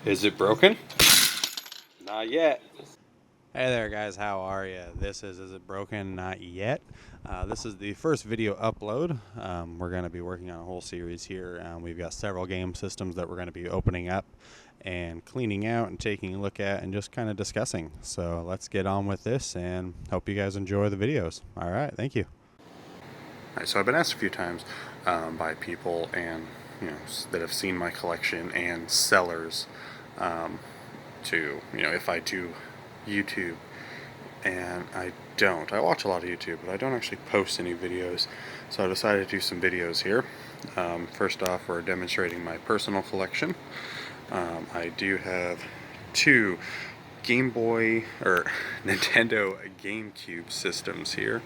Is it broken? Not yet. Hey there, guys. How are you? This is It Broken? Not Yet. This is the first video upload. We're going to be working on a whole series here. We've got several game systems that we're going to be opening up and cleaning out and taking a look at and just kind of discussing. So let's get on with this and hope you guys enjoy the videos. All right, thank you. All right, so I've been asked a few times by people and that have seen my collection and sellers to if I do YouTube, and I don't. I watch a lot of YouTube, but I don't actually post any videos. So I decided to do some videos here. First off, we're demonstrating my personal collection. I do have two Game Boy or Nintendo GameCube systems here.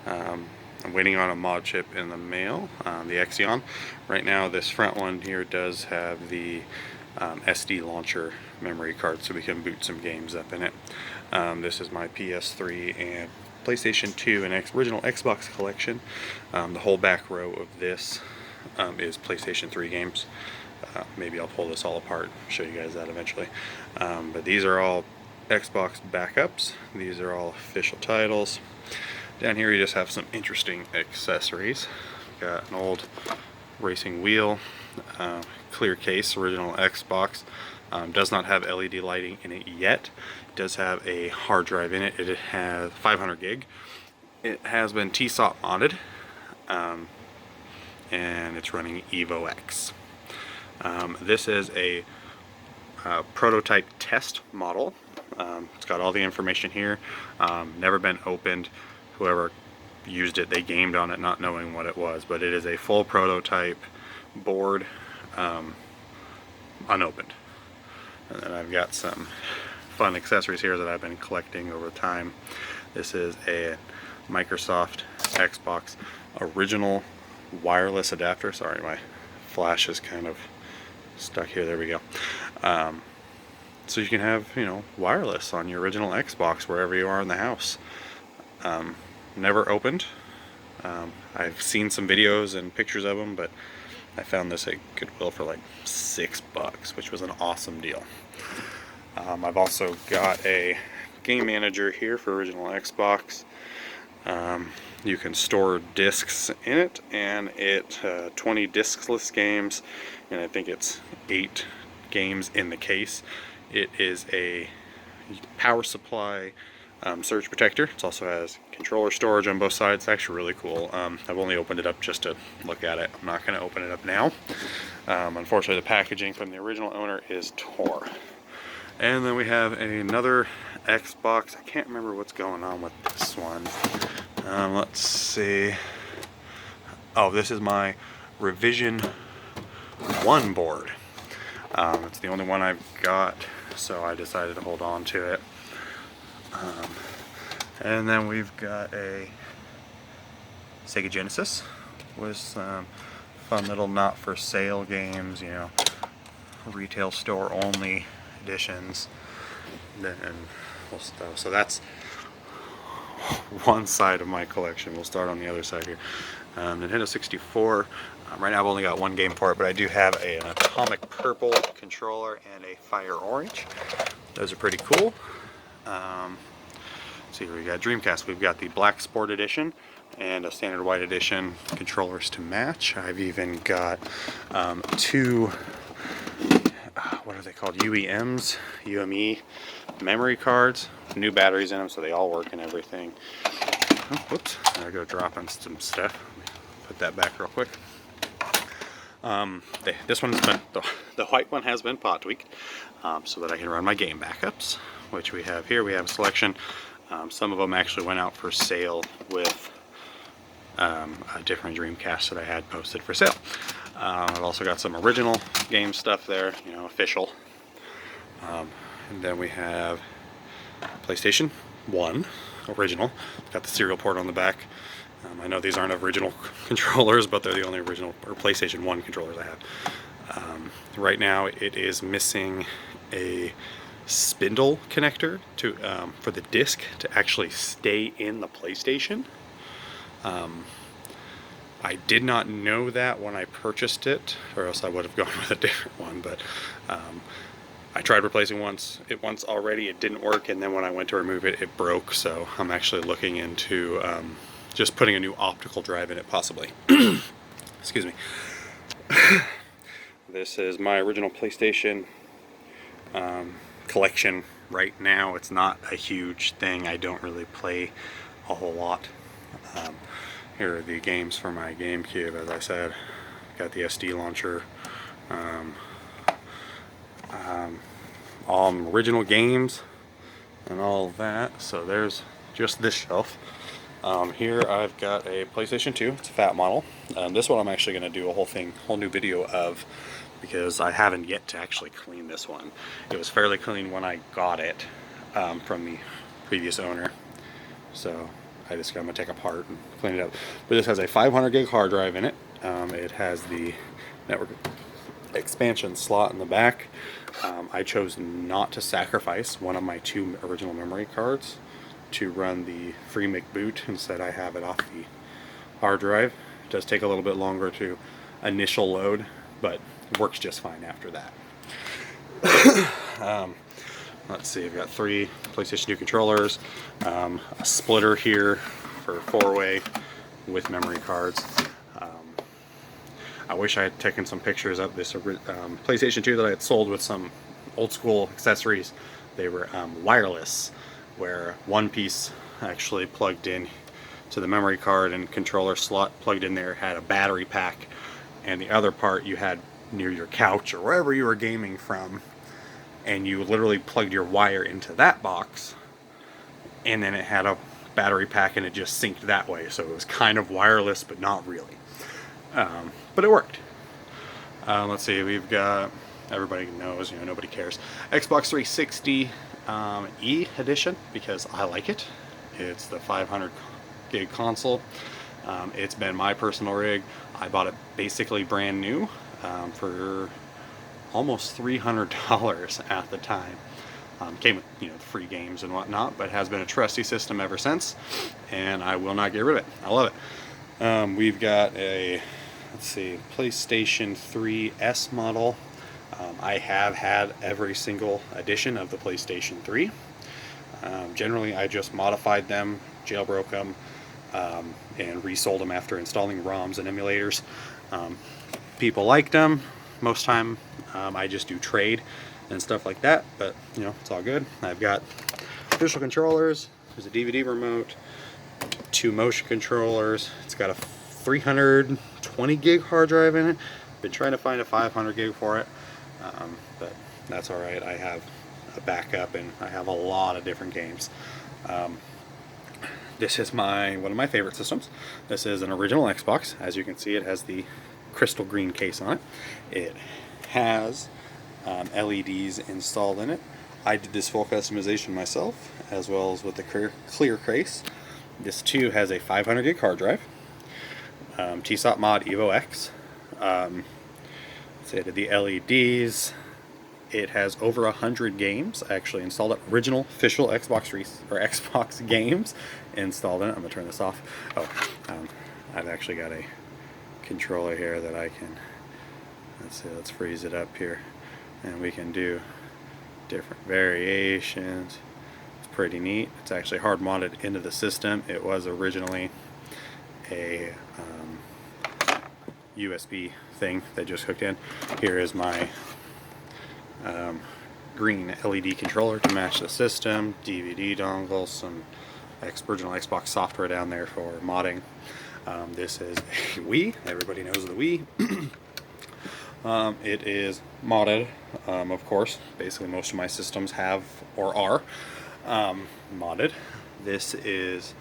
I'm waiting on a mod chip in the mail, the Exion. Right now, this front one here does have the SD launcher memory card, so we can boot some games up in it. This is my PS3 and PlayStation 2 and original Xbox collection. The whole back row of this is PlayStation 3 games. Maybe I'll pull this all apart and show you guys that eventually. But these are all Xbox backups. These are all official titles. Down here you just have some interesting accessories. Got an old racing wheel, clear case, original Xbox. Does not have LED lighting in it yet. It does have a hard drive in it. It has 500 gig. It has been TSOP modded, and it's running Evo X. This is a prototype test model. It's got all the information here. Never been opened. Whoever used it, they gamed on it not knowing what it was, but it is a full prototype board, unopened. And then I've got some fun accessories here that I've been collecting over time. This is a Microsoft Xbox original wireless adapter. Sorry, my flash is kind of stuck here. There we go. So you can have, wireless on your original Xbox wherever you are in the house. Never opened. I've seen some videos and pictures of them, but I found this at Goodwill for like $6, which was an awesome deal. I've also got a game manager here for original Xbox. You can store discs in it, and 20 discless games, and I think it's 8 games in the case. It is a power supply surge protector. It also has controller storage on both sides. It's actually really cool. I've only opened it up just to look at it. I'm not going to open it up now. Unfortunately, the packaging from the original owner is tore. And then we have another Xbox. I can't remember what's going on with this one. Let's see. Oh, this is my Revision 1 board. It's the only one I've got, so I decided to hold on to it. And then we've got a Sega Genesis with some fun little not for sale games, retail store only editions. So that's one side of my collection. We'll start on the other side here. Nintendo 64. Right now I've only got one game for it, but I do have an Atomic Purple controller and a Fire Orange. Those are pretty cool. See here we got Dreamcast. We've got the Black Sport Edition and a Standard White Edition controllers to match. I've even got two, what are they called? UME memory cards. New batteries in them, so they all work and everything. Oh, whoops, I go dropping some stuff. Put that back real quick. This one's been, the white one has been pot tweaked, so that I can run my game backups, which we have here. We have a selection. Some of them actually went out for sale with a different Dreamcast that I had posted for sale. I've also got some original game stuff there, official. And then we have PlayStation 1 original. It's got the serial port on the back. I know these aren't original controllers, but they're the only original or PlayStation 1 controllers I have. Right now it is missing a spindle connector to for the disc to actually stay in the PlayStation. I did not know that when I purchased it, or else I would have gone with a different one, but I tried replacing it once already, it didn't work, and then when I went to remove it, it broke. So I'm actually looking into just putting a new optical drive in it, possibly. Excuse me. This is my original PlayStation collection. Right now, it's not a huge thing. I don't really play a whole lot. Here are the games for my GameCube. As I said, got the SD launcher. All original games and all of that. So there's just this shelf. Here I've got a PlayStation 2. It's a fat model. This one I'm actually going to do a whole new video of, because I haven't yet to actually clean this one. It was fairly clean when I got it from the previous owner. So I just got to take apart and clean it up. But this has a 500 gig hard drive in it. It has the network expansion slot in the back. I chose not to sacrifice one of my 2 original memory cards to run the free McBoot. Instead, I have it off the hard drive. It does take a little bit longer to initial load, but it works just fine after that. Let's see, I've got 3 PlayStation 2 controllers, a splitter here for 4-way with memory cards. I wish I had taken some pictures of this PlayStation 2 that I had sold with some old school accessories. They were wireless, where one piece actually plugged in to the memory card and controller slot plugged in there had a battery pack, and the other part you had near your couch or wherever you were gaming from, and you literally plugged your wire into that box, and then it had a battery pack and it just synced that way. So it was kind of wireless, but not really. But it worked. Let's see, we've got, everybody knows, nobody cares, Xbox 360 E edition, because I like it. It's the 500 gig console. It's been my personal rig. I bought it basically brand new for almost $300 at the time. Came with the free games and whatnot, but has been a trusty system ever since, and I will not get rid of it. I love it. We've got a, let's see, PlayStation 3S model. I have had every single edition of the PlayStation 3. Generally, I just modified them, jailbroke them, and resold them after installing ROMs and emulators. People liked them. Most time, I just do trade and stuff like that, but it's all good. I've got official controllers. There's a DVD remote, 2 motion controllers. It's got a 320 gig hard drive in it. Been trying to find a 500 gig for it, but that's all right. I have a backup and I have a lot of different games. This is one of my favorite systems. This is an original Xbox. As you can see, it has the crystal green case on it. It has LEDs installed in it. I did this full customization myself, as well as with the clear case. This too has a 500 gig hard drive. TSOP mod Evo X. Say to the LEDs, it has over 100 games. I actually installed it. Original official Xbox games installed in it. I'm gonna turn this off. I've actually got a controller here that I can, let's see, let's freeze it up here, and we can do different variations. It's pretty neat. It's actually hard modded into the system. It was originally a USB thing that just hooked in. Here is my green LED controller to match the system, DVD dongle, some original Xbox software down there for modding. This is a Wii. Everybody knows the Wii. It is modded, of course. Basically most of my systems have or are modded. This is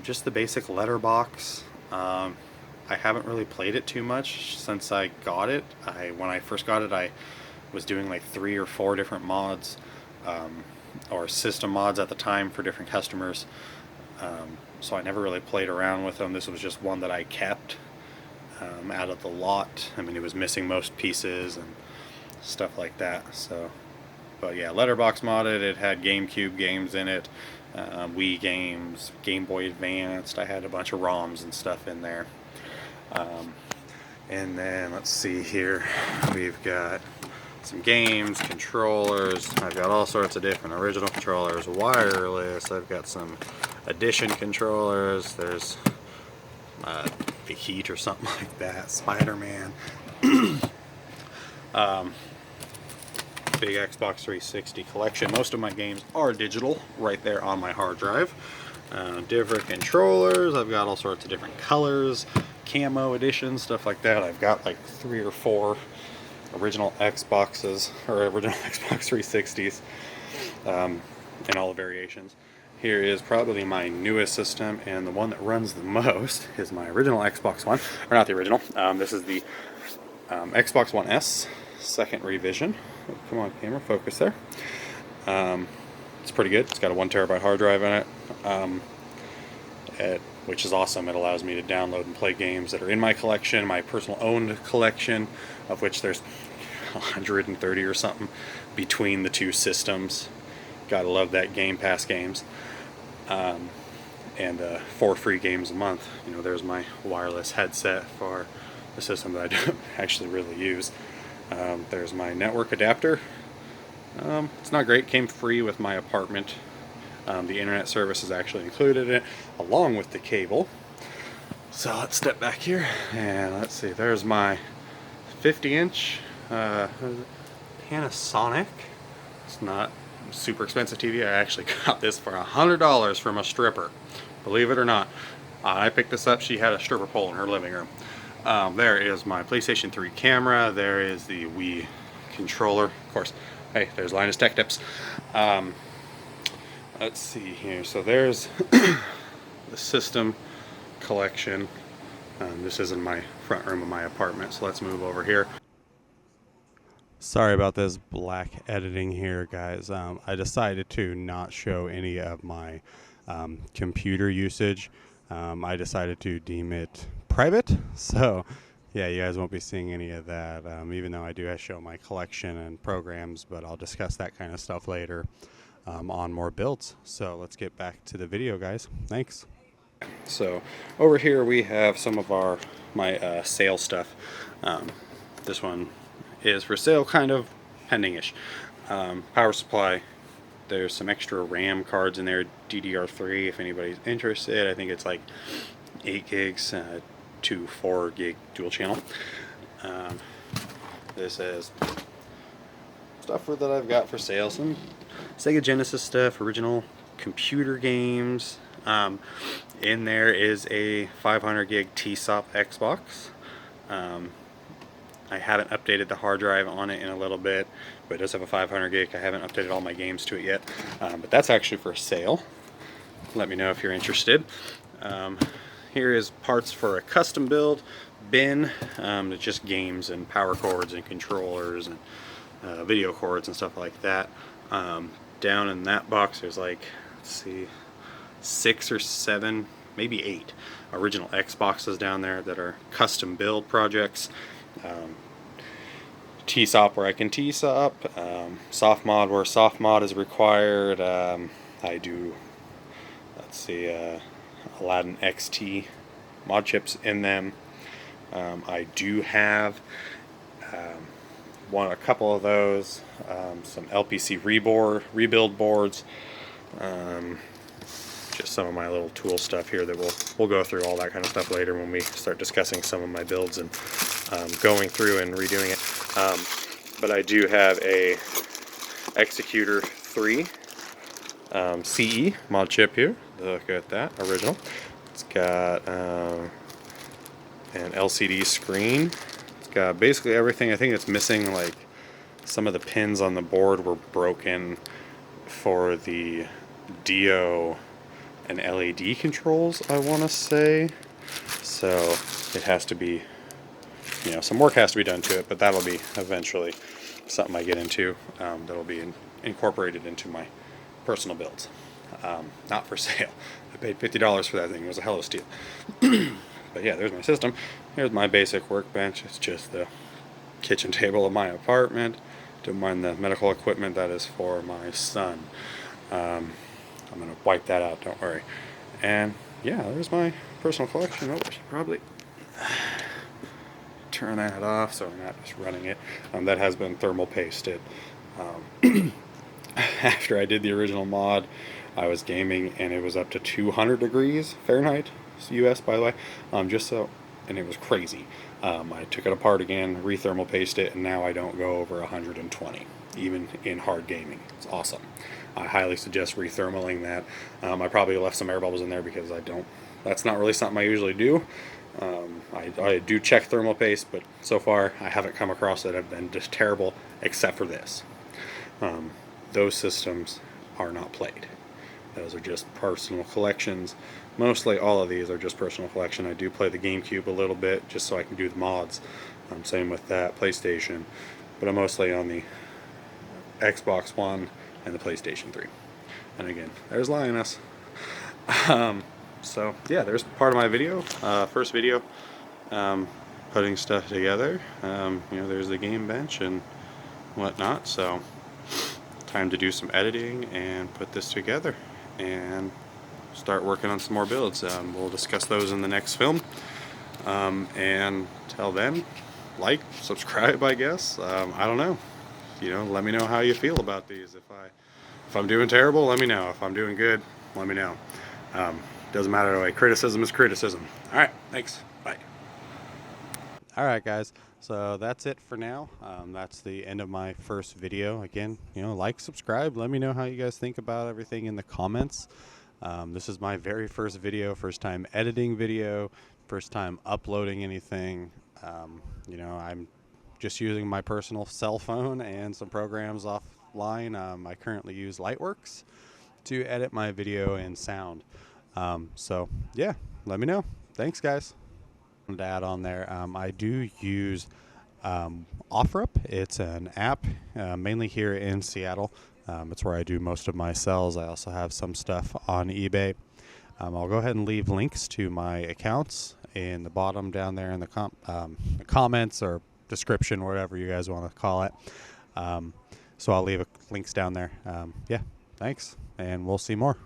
just the basic letterbox. I haven't really played it too much since I got it. When I first got it, I was doing like 3 or 4 different mods, or system mods at the time for different customers. So I never really played around with them. This was just one that I kept out of the lot. I mean, it was missing most pieces and stuff like that. So, but yeah, letterbox modded. It had GameCube games in it, Wii games, Game Boy Advanced. I had a bunch of ROMs and stuff in there. And then let's see here, we've got some games, controllers. I've got all sorts of different original controllers, wireless. I've got some edition controllers. There's the Heat or something like that, Spider-Man. Big Xbox 360 collection. Most of my games are digital right there on my hard drive. Different controllers. I've got all sorts of different colors, camo editions, stuff like that. I've got like 3 or 4 original Xboxes, or original Xbox 360s, in all the variations. Here is probably my newest system, and the one that runs the most is my original Xbox One, or not the original. This is the Xbox One S, second revision. Oh, come on, camera, focus there. It's pretty good. It's got a 1 terabyte hard drive in it, which is awesome. It allows me to download and play games that are in my collection, my personal owned collection, of which there's 130 or something between the two systems. Gotta love that Game Pass games. And 4 free games a month. You know, there's my wireless headset for the system that I don't actually really use. There's my network adapter. It's not great. Came free with my apartment. The internet service is actually included in it, along with the cable. So let's step back here, and let's see. There's my 50-inch Panasonic. It's not a super expensive TV. I actually got this for $100 from a stripper. Believe it or not. I picked this up. She had a stripper pole in her living room. There is my PlayStation 3 camera. There is the Wii controller. Of course, hey, there's Linus Tech Tips. Let's see here. So there's the system collection. This is in my front room of my apartment. So let's move over here. Sorry about this black editing here, guys. I decided to not show any of my computer usage. I decided to deem it private, so yeah, you guys won't be seeing any of that, even though I do show my collection and programs, but I'll discuss that kind of stuff later on more builds. So let's get back to the video, guys. Thanks. So over here we have some of my sale stuff. This one is for sale, kind of pending-ish. Power supply. There's some extra RAM cards in there, DDR3 if anybody's interested. I think it's like 8 gigs to 4 gig dual channel. This is stuff that I've got for sale. Some Sega Genesis stuff, original computer games. In there is a 500 gig TSOP Xbox. I haven't updated the hard drive on it in a little bit, but it does have a 500 gig. I haven't updated all my games to it yet, but that's actually for sale. Let me know if you're interested. Here is parts for a custom build bin. It's just games and power cords and controllers and video cords and stuff like that. Down in that box there's like, let's see, 6 or 7, maybe 8 original Xboxes down there that are custom build projects. TSOP where I can TSOP, soft mod where soft mod is required. I do, let's see, Aladdin XT mod chips in them. I do have a couple of those, some LPC rebuild boards, just some of my little tool stuff here that we'll go through all that kind of stuff later when we start discussing some of my builds and going through and redoing it. But I do have a Executor 3 CE mod chip here. Look at that, original. It's got an LCD screen. It's got basically everything. I think it's missing, like, some of the pins on the board were broken for the DO and LED controls, I want to say. So it has to be, you know, some work has to be done to it, but that'll be eventually something I get into. That'll be incorporated into my personal builds. Not for sale. I paid $50 for that thing. It was a hell of a steal. But yeah, there's my system. Here's my basic workbench. It's just the kitchen table of my apartment. Don't mind the medical equipment. That is for my son. I'm going to wipe that out, don't worry. And yeah, there's my personal collection. Oh, I should probably turn that off so we're not just running it. That has been thermal pasted. After I did the original mod, I was gaming and it was up to 200 degrees Fahrenheit, US by the way, and it was crazy. I took it apart again, re-thermal pasted it, and now I don't go over 120, even in hard gaming. It's awesome. I highly suggest re-thermaling that. I probably left some air bubbles in there because that's not really something I usually do. I do check thermal paste, but so far I haven't come across that have been just terrible, except for this. Those systems are not played. Those are just personal collections. Mostly all of these are just personal collection. I do play the GameCube a little bit just so I can do the mods. Same with that, PlayStation. But I'm mostly on the Xbox One and the PlayStation 3. And again, there's Lioness. So yeah, there's part of my video, first video, putting stuff together. There's the game bench and whatnot. So time to do some editing and put this together and start working on some more builds. We'll discuss those in the next film. And till then, like, subscribe, I guess. I don't know. Let me know how you feel about these. If I'm doing terrible, let me know. If I'm doing good, let me know. Doesn't matter the way. Criticism is criticism. All right. Thanks. Bye. All right, guys. So that's it for now. That's the end of my first video. Again, like, subscribe. Let me know how you guys think about everything in the comments. This is my very first video, first time editing video, first time uploading anything. I'm just using my personal cell phone and some programs offline. I currently use Lightworks to edit my video and sound. So yeah, let me know. Thanks, guys. To add on there, I do use offerup. It's an app mainly here in Seattle. It's where I do most of my sales. I also have some stuff on eBay. I'll go ahead and leave links to my accounts in the bottom down there in the comments or description, whatever you guys want to call it. So I'll leave links down there. Yeah, thanks, and we'll see more.